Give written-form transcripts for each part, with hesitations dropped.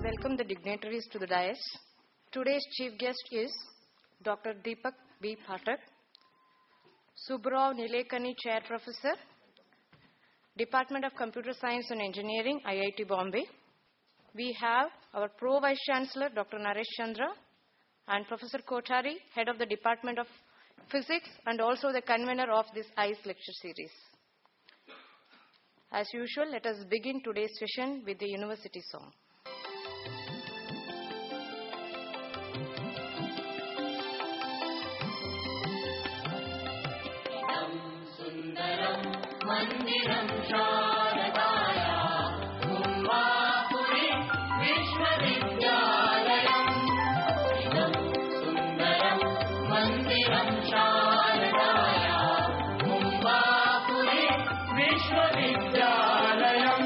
welcome the dignitaries to the dais. Today's chief guest is Dr. Deepak B. Pathak, Subbarao Nilekani Chair Professor, Department of Computer Science and Engineering, IIT Bombay. We have our Pro Vice Chancellor, Dr. Naresh Chandra, and Professor Kothari, Head of the Department of Physics and also the convener of this ICE lecture series. As usual, let us begin today's session with the university song. Mandiram Sharadaya Kumbhapuri Vishwavidyalayam Idam Sundaram Mandiram Sharadaya Kumbhapuri Vishwavidyalayam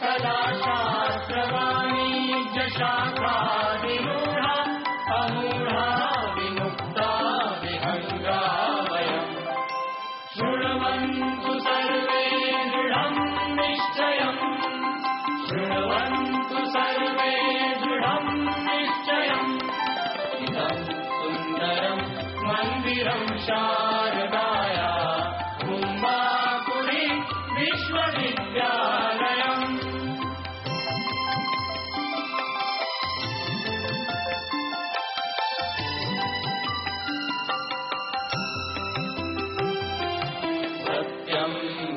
Kada Shastravani Jashakha Vinudha Amudha Vinukta Vihangavayam Shruvantu sarve dridham nishchayam Shruvantu sarve dridham nishchayam Idam sundaram mandiram sharadaya Kumbhapuri Vishwavidyalayam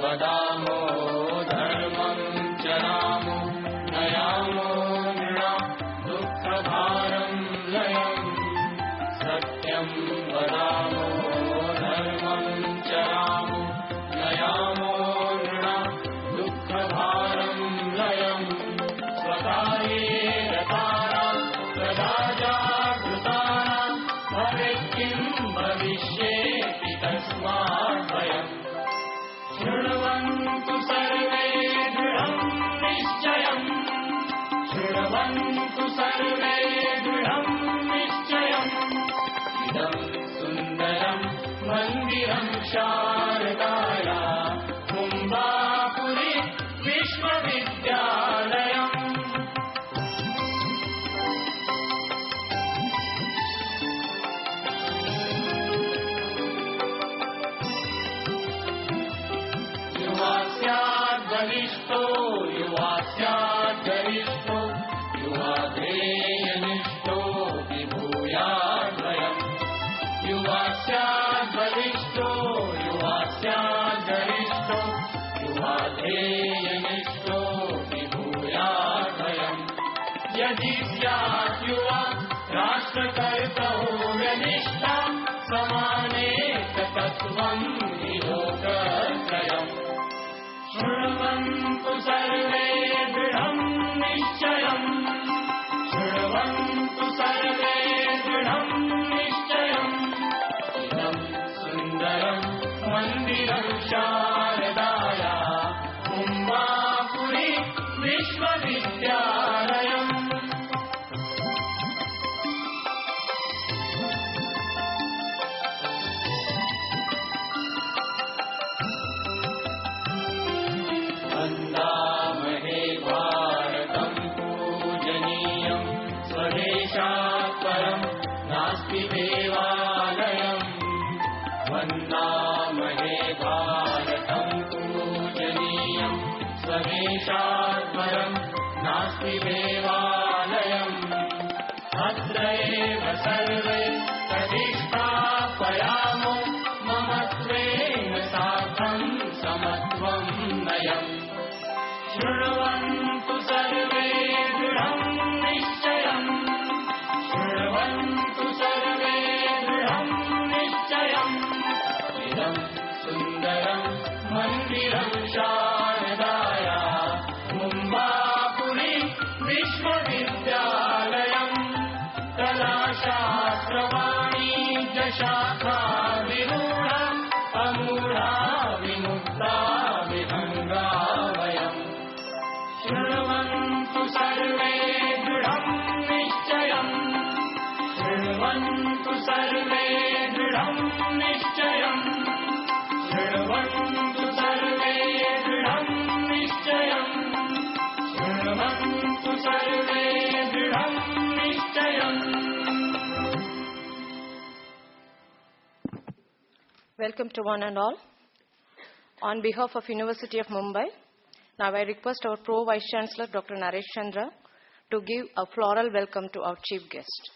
Vadamo dharmam charamo nayamo nra dukkha bharam layam satyam vadamo dharmam charamo nayamo nra dukkha bharam layam swakaye ratara sada jagrutana bhavekim bhavishyeti tasmat bhayam Shruvantu sarve dridham nishchayam Shruvantu sarve dridham nishchayam Idam sundaram mandiram sharadaya Kumbhapuri Vishwavidyalayam Balisto, yuvasyad garishto, yuvadheyanisto, vibhuyad vayam. Yuvasyad balisto, yuvasyad garishto, yuvadheyanisto, vibhuyad vayam. Yadi syat yuva rashtrakartaho vyanishta, samane tatatvam nihogatrayam. Shruvantu sarve dridham nishchayam Shruvantu sarve dridham nishchayam Idam sundaram mandiram sharadaya Kumbhapuri Vishwavidyalayam Vandamahe Bharatam Pujaniyam Swadeshat Param Nasti Devalayam Vandamahe Bharatam Pujaniyam Swadeshat Param Nasti Devalayam Atrayeva sarve pradisthapayamo Mamatvena satham samatvam nayam Shruvantu sarve dridham nishchayam Shruvantu sarve dridham nishchayam Idam sundaram mandiram sharadaya Kumbhapuri Vishwavidyalayam Kala shastravani jashakha virudha amudha vinukta vihangavayam Shruvantu sarve dridham nishchayam Shruvantu sarve dridham nishchayam Shruvantu sarve dridham nishchayam Shruvantu sarve Welcome to one and all. On behalf of University of Mumbai, now I request our Pro Vice Chancellor Dr. Naresh Chandra to give a floral welcome to our chief guest.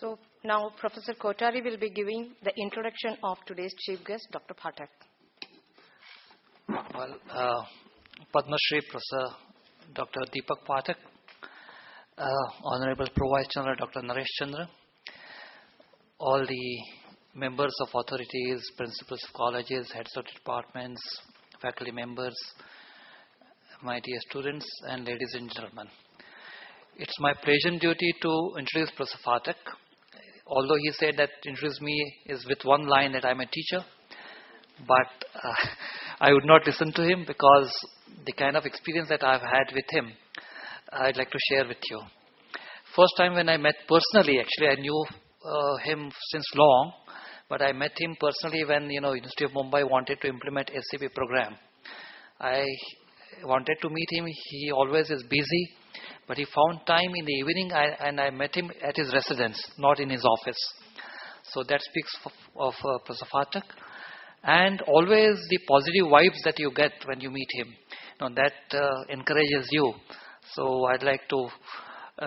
So now Professor Kothari will be giving the introduction of today's chief guest, Dr. Phatak. Well, Padma Shri Professor Dr. Deepak Phatak, Honorable Pro Vice Chancellor Dr. Naresh Chandra, all the members of authorities, principals of colleges, heads of departments, faculty members, my dear students, and ladies and gentlemen. It's my pleasure and duty to introduce Professor Phatak. Although he said that introduce me is with one line that I'm a teacher, but I would not listen to him because the kind of experience that I've had with him, I'd like to share with you. First time when I met personally, actually I knew him since long, but I met him personally when University of Mumbai wanted to implement SCP program. I wanted to meet him. He always is busy. But he found time in the evening and I met him at his residence, not in his office. So that speaks of Professor Phatak. And always the positive vibes that you get when you meet him, that encourages you. So I'd like to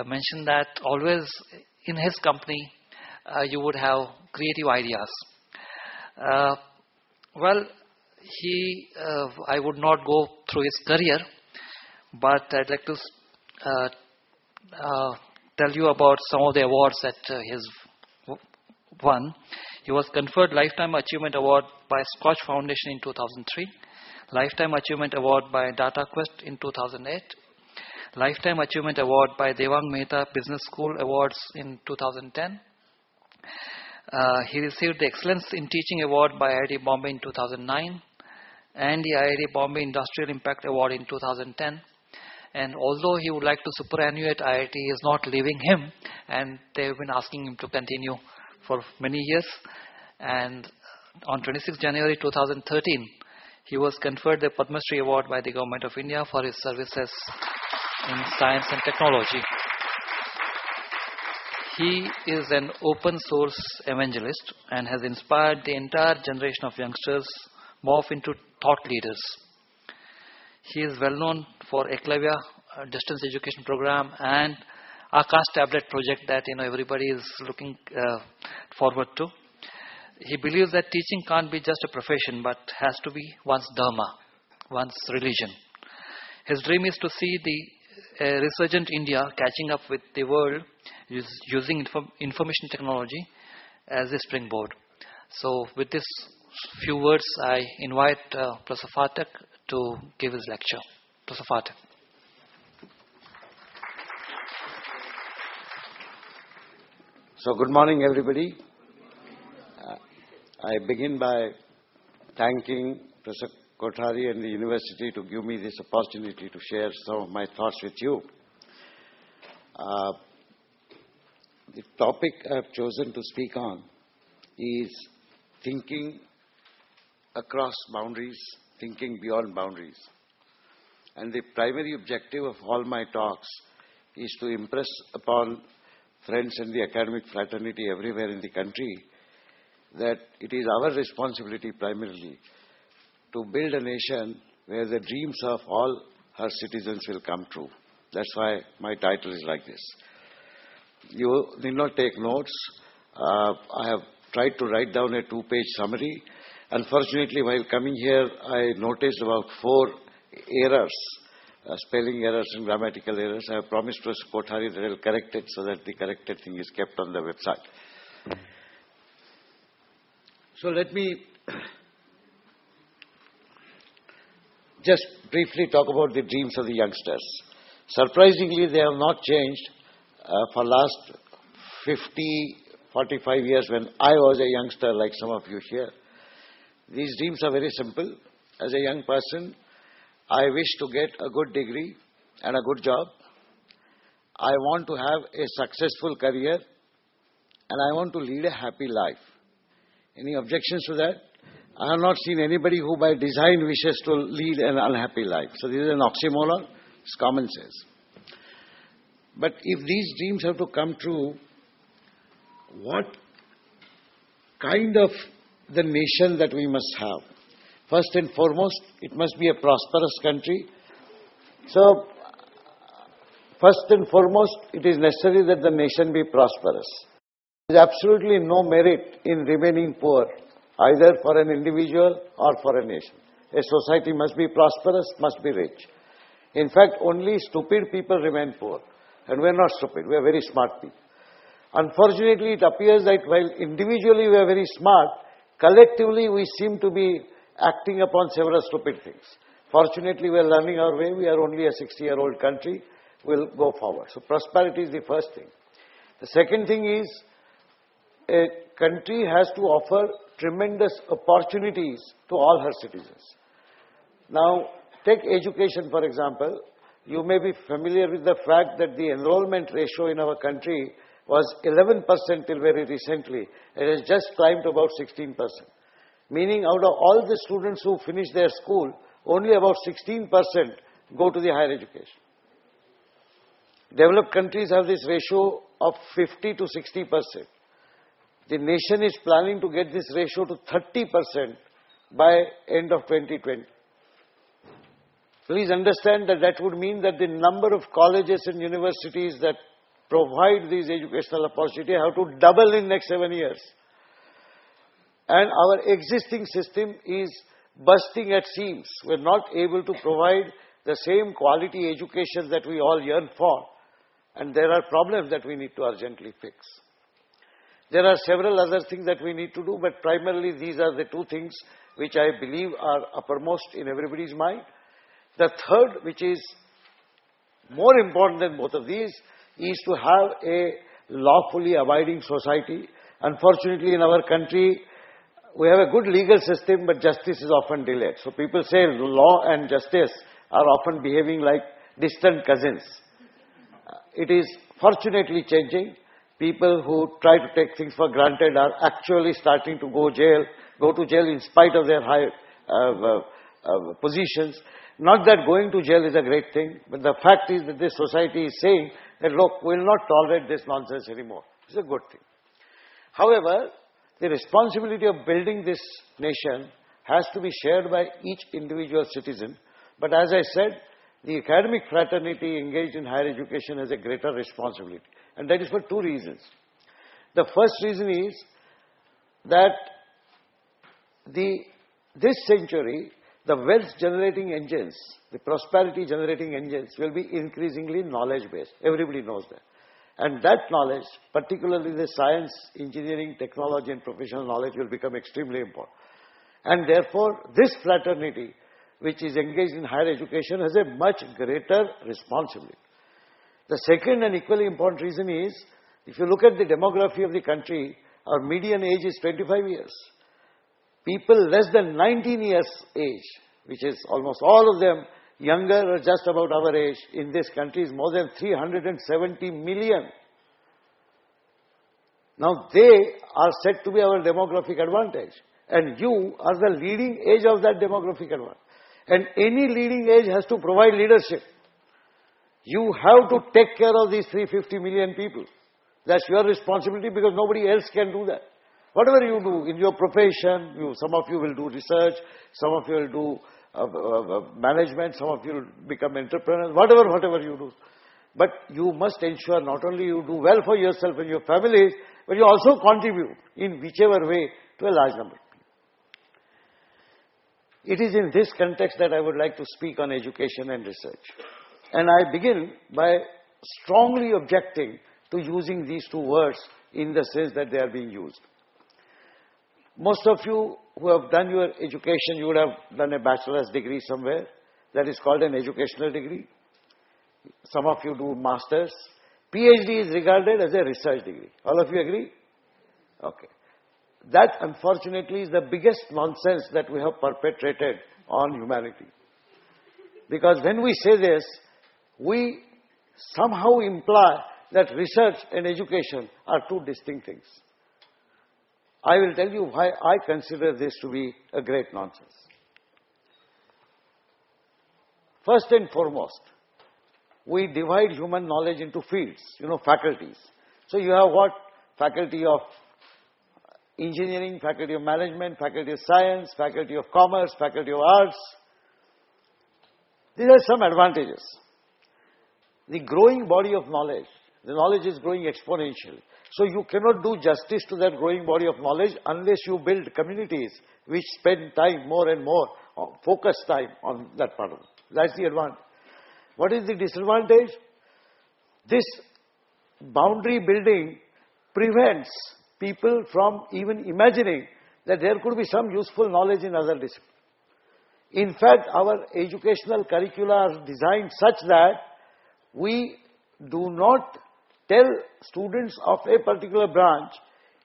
mention that always in his company you would have creative ideas. I would not go through his career, but I'd like to tell you about some of the awards that he has won. He was conferred Lifetime Achievement Award by Scotch Foundation in 2003, Lifetime Achievement Award by DataQuest in 2008, Lifetime Achievement Award by Devang Mehta Business School Awards in 2010. He received the Excellence in Teaching Award by IIT Bombay in 2009 and the IIT Bombay Industrial Impact Award in 2010. And although he would like to superannuate IIT, he is not leaving him, and they have been asking him to continue for many years. And on 26 January 2013, he was conferred the Padma Shri Award by the Government of India for his services in science and technology. He is an open source evangelist and has inspired the entire generation of youngsters morph into thought leaders. He is well known for Eklavya distance education program and Akash tablet project that everybody is looking forward to. He believes that teaching can't be just a profession but has to be one's dharma, one's religion. His dream is to see the resurgent India catching up with the world using information technology as a springboard. So with this few words, I invite Professor Phatak to give his lecture. Professor Phatak. So good morning, everybody. I begin by thanking Professor Kothari and the university to give me this opportunity to share some of my thoughts with you. The topic I have chosen to speak on is thinking across boundaries, thinking beyond boundaries. And the primary objective of all my talks is to impress upon friends in the academic fraternity everywhere in the country that it is our responsibility primarily to build a nation where the dreams of all her citizens will come true. That's why my title is like this. You need not take notes. I have tried to write down a 2-page summary. Unfortunately, while coming here, I noticed about 4 errors, spelling errors and grammatical errors. I have promised Professor Kothari that I will correct it so that the corrected thing is kept on the website. So let me just briefly talk about the dreams of the youngsters. Surprisingly, they have not changed for last 50, 45 years when I was a youngster like some of you here. These dreams are very simple. As a young person, I wish to get a good degree and a good job. I want to have a successful career and I want to lead a happy life. Any objections to that? I have not seen anybody who by design wishes to lead an unhappy life. So this is an oxymoron. It's common sense. But if these dreams have to come true, what kind of the nation that we must have? First and foremost, it must be a prosperous country. So, first and foremost, it is necessary that the nation be prosperous. There is absolutely no merit in remaining poor, either for an individual or for a nation. A society must be prosperous, must be rich. In fact, only stupid people remain poor. And we are not stupid, we are very smart people. Unfortunately, it appears that while individually we are very smart, collectively we seem to be acting upon several stupid things. Fortunately, we are learning our way. We are only a 60-year-old country. We will go forward. So prosperity is the first thing. The second thing is, a country has to offer tremendous opportunities to all her citizens. Now, take education for example. You may be familiar with the fact that the enrollment ratio in our country was 11% till very recently. It has just climbed to about 16%. Meaning out of all the students who finish their school, only about 16% go to the higher education. Developed countries have this ratio of 50 to 60%. The nation is planning to get this ratio to 30% by end of 2020. Please understand that that would mean that the number of colleges and universities that provide these educational opportunities have to double in next 7 years. And our existing system is bursting at seams. We are not able to provide the same quality education that we all yearn for. And there are problems that we need to urgently fix. There are several other things that we need to do, but primarily these are the two things which I believe are uppermost in everybody's mind. The third, which is more important than both of these, is to have a lawfully abiding society. Unfortunately, in our country, we have a good legal system, but justice is often delayed. So people say law and justice are often behaving like distant cousins. It is fortunately changing. People who try to take things for granted are actually starting to go to jail in spite of their high positions. Not that going to jail is a great thing, but the fact is that this society is saying that, look, we will not tolerate this nonsense anymore. It's a good thing. However, the responsibility of building this nation has to be shared by each individual citizen. But as I said, the academic fraternity engaged in higher education has a greater responsibility. And that is for two reasons. The first reason is that this century, the wealth generating engines, the prosperity generating engines will be increasingly knowledge based. Everybody knows that. And that knowledge, particularly the science, engineering, technology and professional knowledge will become extremely important. And therefore, this fraternity, which is engaged in higher education, has a much greater responsibility. The second and equally important reason is, if you look at the demography of the country, our median age is 25 years. People less than 19 years age, which is almost all of them younger or just about our age in this country, is more than 370 million. Now they are said to be our demographic advantage. And you are the leading age of that demographic advantage. And any leading age has to provide leadership. You have to take care of these 350 million people. That's your responsibility because nobody else can do that. Whatever you do in your profession, some of you will do research, some of you will do management, some of you will become entrepreneurs, whatever you do. But you must ensure not only you do well for yourself and your families, but you also contribute in whichever way to a large number. It is in this context that I would like to speak on education and research. And I begin by strongly objecting to using these two words in the sense that they are being used. Most of you who have done your education, you would have done a bachelor's degree somewhere. That is called an educational degree. Some of you do masters. PhD is regarded as a research degree. All of you agree? Okay. that unfortunately is the biggest nonsense that we have perpetrated on humanity. Because when we say this, we somehow imply that research and education are two distinct things. I will tell you why I consider this to be a great nonsense. First and foremost, we divide human knowledge into fields, faculties. So you have what? Faculty of engineering, faculty of management, faculty of science, faculty of commerce, faculty of arts. These are some advantages. The growing body of knowledge, the knowledge is growing exponentially. So you cannot do justice to that growing body of knowledge unless you build communities which spend time more and more, focus time on that part of it. That's the advantage. What is the disadvantage? This boundary building prevents people from even imagining that there could be some useful knowledge in other disciplines. In fact, our educational curricula are designed such that we do not tell students of a particular branch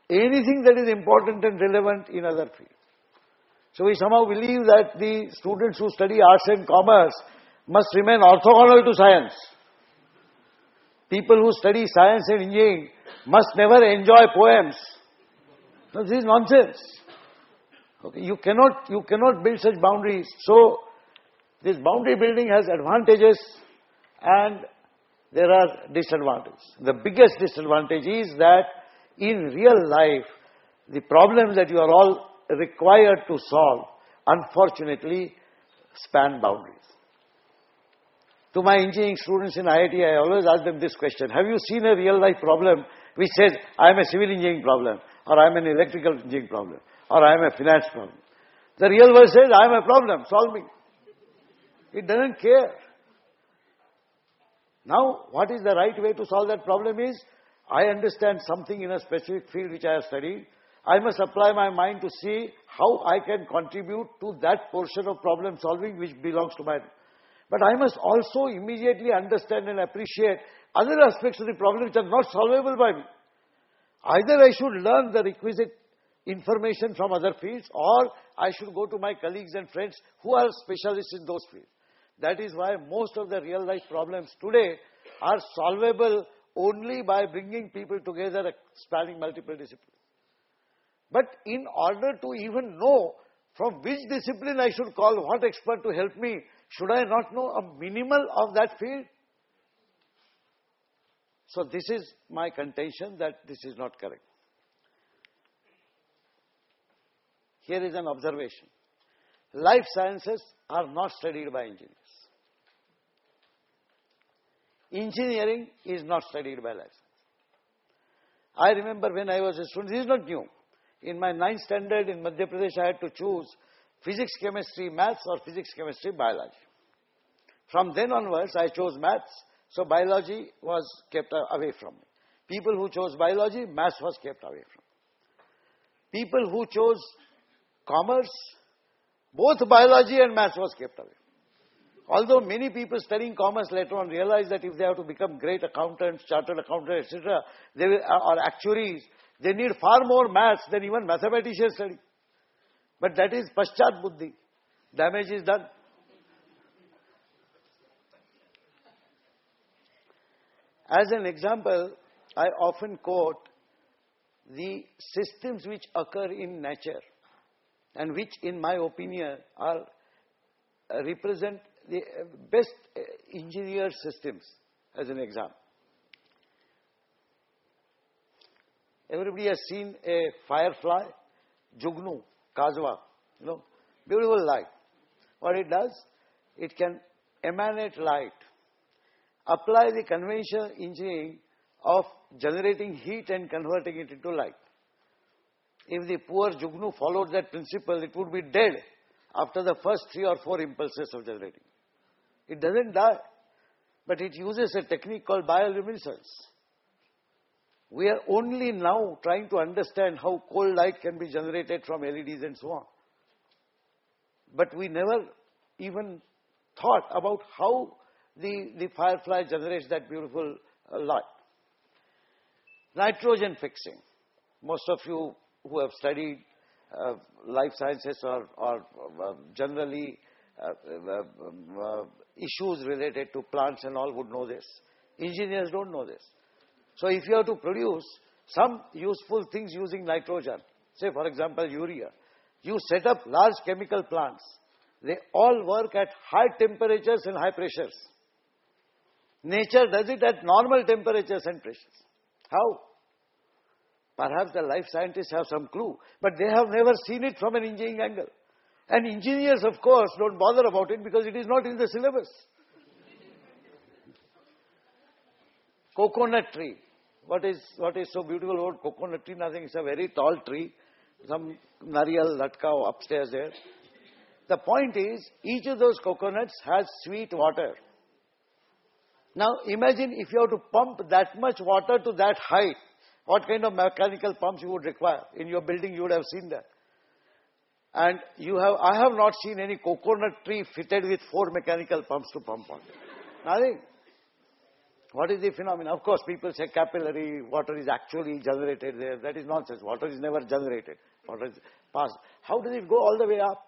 anything that is important and relevant in other fields. So we somehow believe that the students who study arts and commerce must remain orthogonal to science. People who study science and engineering must never enjoy poems. No, this is nonsense. Okay, you cannot build such boundaries. So this boundary building has advantages and there are disadvantages. The biggest disadvantage is that in real life, the problems that you are all required to solve, unfortunately, span boundaries. To my engineering students in IIT, I always ask them this question: have you seen a real life problem which says, I am a civil engineering problem, or I am an electrical engineering problem, or I am a finance problem? The real world says, I am a problem, solve me. It doesn't care. Now, what is the right way to solve that problem is, I understand something in a specific field which I have studied. I must apply my mind to see how I can contribute to that portion of problem solving which belongs to my... But I must also immediately understand and appreciate other aspects of the problem which are not solvable by me. Either I should learn the requisite information from other fields, or I should go to my colleagues and friends who are specialists in those fields. That is why most of the real life problems today are solvable only by bringing people together spanning multiple disciplines. But in order to even know from which discipline I should call what expert to help me, should I not know a minimal of that field? So this is my contention that this is not correct. Here is an observation. Life sciences are not studied by engineers. Engineering is not studied by life science. I remember when I was a student, this is not new. In my 9th standard in Madhya Pradesh, I had to choose physics, chemistry, maths, or physics, chemistry, biology. From then onwards, I chose maths, so biology was kept away from me. People who chose biology, maths was kept away from me. People who chose commerce, both biology and maths was kept away. Although many people studying commerce later on realize that if they have to become great accountants, chartered accountants, etc., or actuaries, they need far more maths than even mathematicians study. But that is paschat buddhi. Damage is done. As an example, I often quote the systems which occur in nature and which, in my opinion, are represent the best engineered systems as an example. Everybody has seen a firefly, jugnu, kazwa, beautiful light. What it does, it can emanate light. Apply the conventional engineering of generating heat and converting it into light. If the poor jugnu followed that principle, it would be dead after the first 3 or 4 impulses of generating. It doesn't die, but it uses a technique called bioluminescence. We are only now trying to understand how cold light can be generated from LEDs and so on. But we never even thought about how the firefly generates that beautiful light. Nitrogen fixing. Most of you who have studied life sciences or generally issues related to plants and all would know this. Engineers don't know this. So if you have to produce some useful things using nitrogen, say for example urea, you set up large chemical plants. They all work at high temperatures and high pressures. Nature does it at normal temperatures and pressures. How? Perhaps the life scientists have some clue, but they have never seen it from an engineering angle. And engineers, of course, don't bother about it because it is not in the syllabus. Coconut tree. What is so beautiful about coconut tree? Nothing. It's a very tall tree. Some nariyal latka upstairs there. The point is, each of those coconuts has sweet water. Now imagine if you have to pump that much water to that height, what kind of mechanical pumps you would require. In your building you would have seen that. And I have not seen any coconut tree fitted with 4 mechanical pumps to pump on. Nothing. What is the phenomenon? Of course, people say capillary water is actually generated there. That is nonsense. Water is never generated. Water is passed. How does it go all the way up?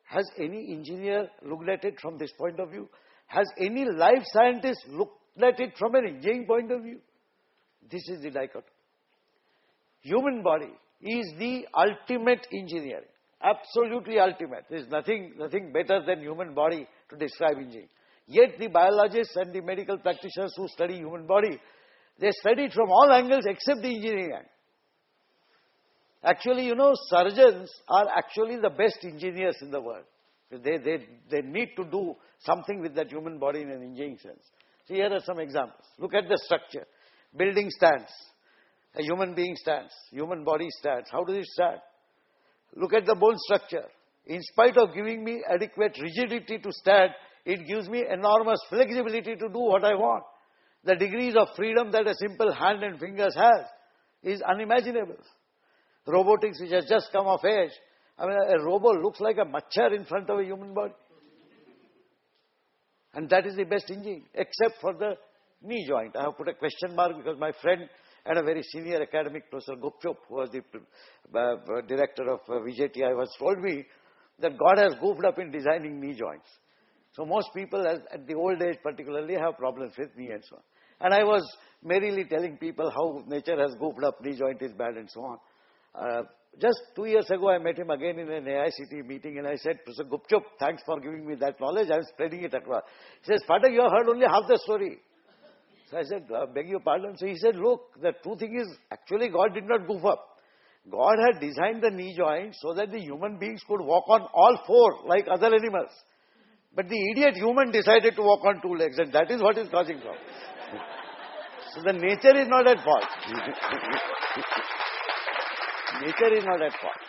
Has any engineer looked at it from this point of view? Has any life scientist looked at it from an engineering point of view? This is the dichotomy. Human body is the ultimate engineering. Absolutely ultimate. There is nothing better than human body to describe engineering. Yet the biologists and the medical practitioners who study human body, they study it from all angles except the engineering angle. Actually, surgeons are actually the best engineers in the world. They need to do something with that human body in an engineering sense. So here are some examples. Look at the structure. Building stands. A human being stands. Human body stands. How does it stand? Look at the bone structure. In spite of giving me adequate rigidity to stand, it gives me enormous flexibility to do what I want. The degrees of freedom that a simple hand and fingers has is unimaginable. Robotics, which has just come of age. I mean, a robot looks like a machar in front of a human body. And that is the best engineering, except for the knee joint. I have put a question mark because my friend and a very senior academic, Professor Gupchup, who was the director of video28, once told me that God has goofed up in designing knee joints. So most people, at the old age particularly, have problems with knee and so on. And I was merrily telling people how nature has goofed up, knee joint is bad and so on. Just 2 years ago, I met him again in an AICT meeting and I said, Professor Gupchup, thanks for giving me that knowledge. I am spreading it across. He says, Pathak, you have heard only half the story. So I said, beg your pardon. So he said, look, the true thing is, actually God did not goof up. God had designed the knee joint so that the human beings could walk on all 4 like other animals. But the idiot human decided to walk on 2 legs, and that is what is causing problem. So the nature is not at fault. Nature is not at fault.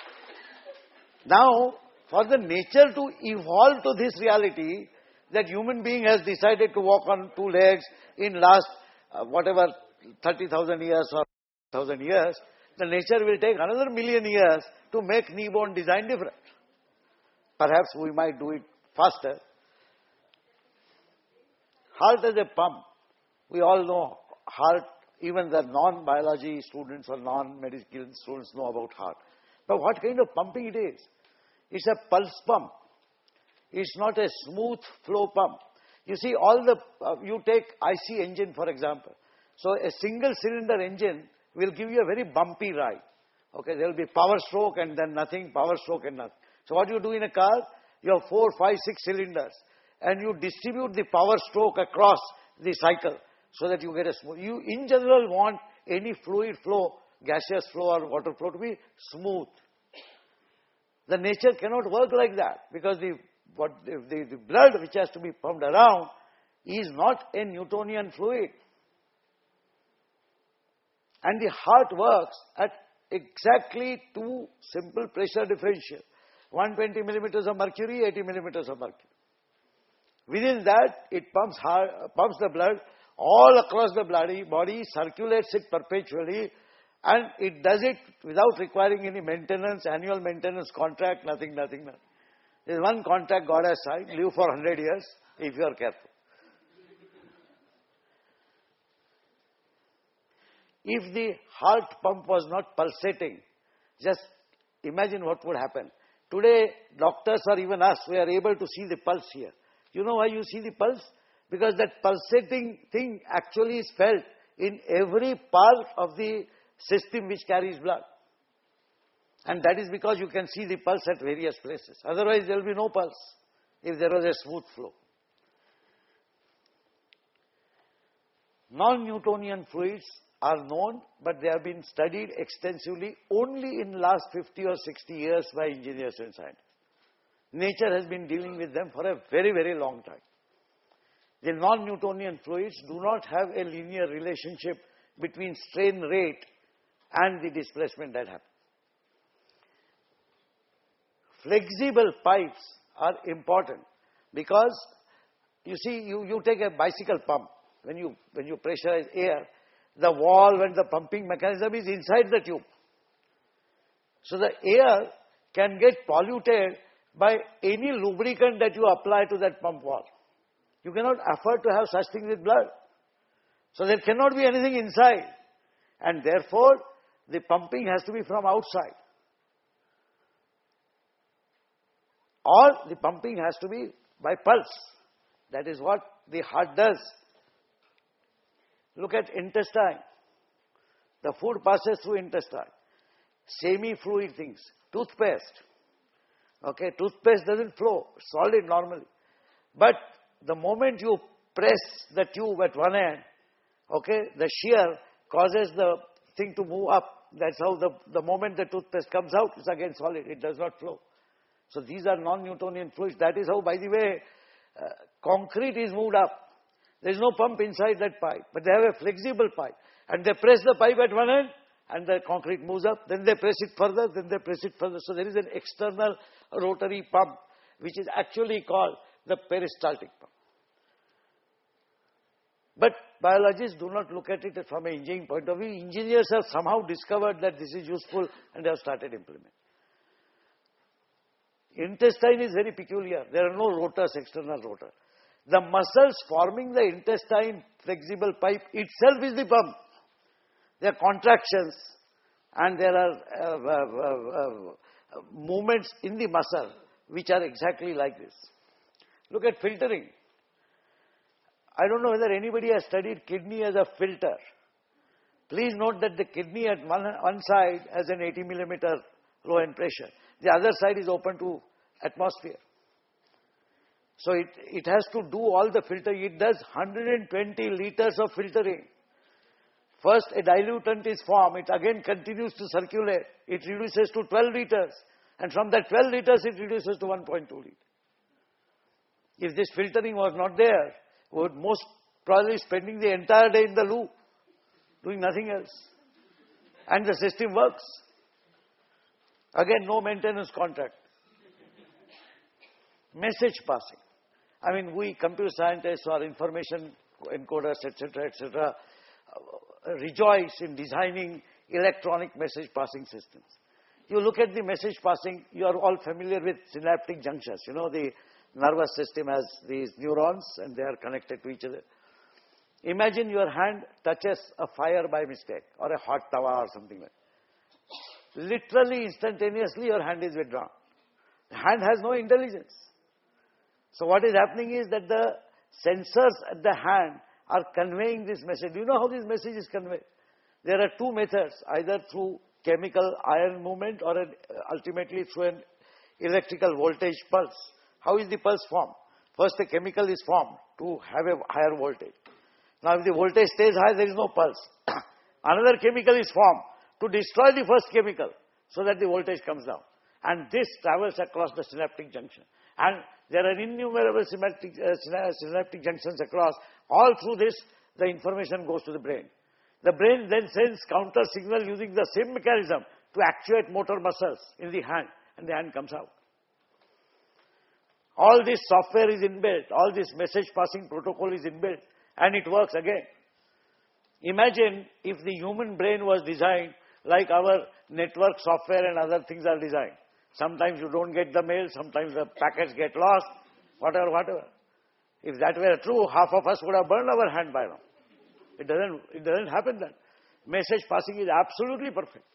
Now, for the nature to evolve to this reality, that human being has decided to walk on 2 legs in last, 30,000 years or 1,000 years, the nature will take another million years to make knee bone design different. Perhaps we might do it faster. Heart as a pump. We all know heart, even the non-biology students or non-medical students know about heart. But what kind of pumping it is? It's a pulse pump. It's not a smooth flow pump. You see, you take IC engine for example. So a single cylinder engine will give you a very bumpy ride. Okay, there will be power stroke and then nothing, power stroke and nothing. So what you do in a car, you have 4, 5, 6 cylinders and you distribute the power stroke across the cycle so that you get a smooth. You in general want any fluid flow, gaseous flow or water flow to be smooth. The nature cannot work like that because the blood which has to be pumped around is not a Newtonian fluid. And the heart works at exactly 2 simple pressure differential. 120 millimeters of mercury, 80 millimeters of mercury. Within that, it pumps the blood all across the body, circulates it perpetually, and it does it without requiring any maintenance, annual maintenance contract, nothing. There is one contract God has signed, live for 100 years if you are careful. If the heart pump was not pulsating, just imagine what would happen. Today, doctors or even us, we are able to see the pulse here. You know why you see the pulse? Because that pulsating thing actually is felt in every part of the system which carries blood. And that is because you can see the pulse at various places. Otherwise, there will be no pulse if there was a smooth flow. Non-Newtonian fluids are known, but they have been studied extensively only in the last 50 or 60 years by engineers and scientists. Nature has been dealing with them for a very, very long time. The non-Newtonian fluids do not have a linear relationship between strain rate and the displacement that happens. Flexible pipes are important because, you see, you take a bicycle pump. When you pressurize air, the valve and the pumping mechanism is inside the tube. So the air can get polluted by any lubricant that you apply to that pump valve. You cannot afford to have such things with blood. So there cannot be anything inside. And therefore, the pumping has to be from outside. Or the pumping has to be by pulse. That is what the heart does. Look at intestine. The food passes through intestine. Semi-fluid things. Toothpaste. Okay, toothpaste doesn't flow. It's solid normally. But the moment you press the tube at one end, okay, the shear causes the thing to move up. That's how the moment the toothpaste comes out, it's again solid. It does not flow. So these are non-Newtonian fluids. That is how, by the way, concrete is moved up. There is no pump inside that pipe, but they have a flexible pipe. And they press the pipe at one end, and the concrete moves up. Then they press it further, then they press it further. So there is an external rotary pump, which is actually called the peristaltic pump. But biologists do not look at it from an engineering point of view. Engineers have somehow discovered that this is useful, and they have started implementing. Intestine is very peculiar. There are no rotors, external rotor. The muscles forming the intestine flexible pipe itself is the pump. There are contractions and there are movements in the muscle which are exactly like this. Look at filtering. I don't know whether anybody has studied kidney as a filter. Please note that the kidney at one side has an 80 millimeter low end pressure. The other side is open to atmosphere. So it has to do all the filtering. It does 120 liters of filtering. First a diluent is formed. It again continues to circulate. It reduces to 12 liters. And from that 12 liters it reduces to 1.2 liters. If this filtering was not there, we would most probably spending the entire day in the loo, doing nothing else. And the system works. Again, no maintenance contract. Message passing. I mean, we computer scientists or information encoders, etc., rejoice in designing electronic message passing systems. You look at the message passing, you are all familiar with synaptic junctions. You know, the nervous system has these neurons and they are connected to each other. Imagine your hand touches a fire by mistake or a hot tawa or something like that. Literally, instantaneously, your hand is withdrawn. The hand has no intelligence. So what is happening is that the sensors at the hand are conveying this message. Do you know how this message is conveyed? There are two methods, either through chemical ion movement or ultimately through an electrical voltage pulse. How is the pulse formed? First, a chemical is formed to have a higher voltage. Now, if the voltage stays high, there is no pulse. Another chemical is formed to destroy the first chemical so that the voltage comes down. And this travels across the synaptic junction. And there are innumerable synaptic junctions across. All through this, the information goes to the brain. The brain then sends counter signal using the same mechanism to actuate motor muscles in the hand, and the hand comes out. All this software is inbuilt, all this message passing protocol is inbuilt, and it works again. Imagine if the human brain was designed like our network software and other things are designed. Sometimes you don't get the mail, sometimes the packets get lost, whatever. If that were true, half of us would have burned our hand by now. It doesn't happen then. message passing is absolutely perfect.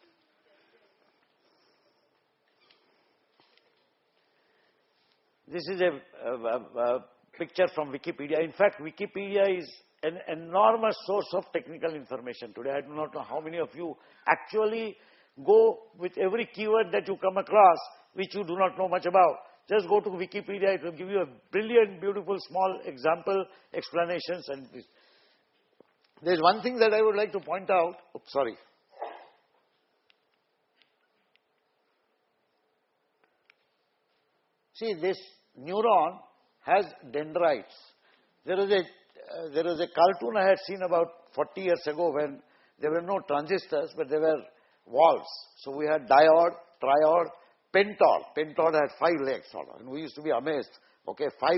This is a picture from Wikipedia. In fact, Wikipedia is an enormous source of technical information today. I do not know how many of you actually go with every keyword that you come across, which you do not know much about. Just go to Wikipedia. It will give you a brilliant, beautiful, small example, explanations. And there is one thing that I would like to point out. Oops, sorry. See, this neuron has dendrites. There is a cartoon I had seen about 40 years ago when there were no transistors, but there were valves. So we had diode, triode, pentode. Pentode had 5 legs, sort of, and we used to be amazed. Okay, 5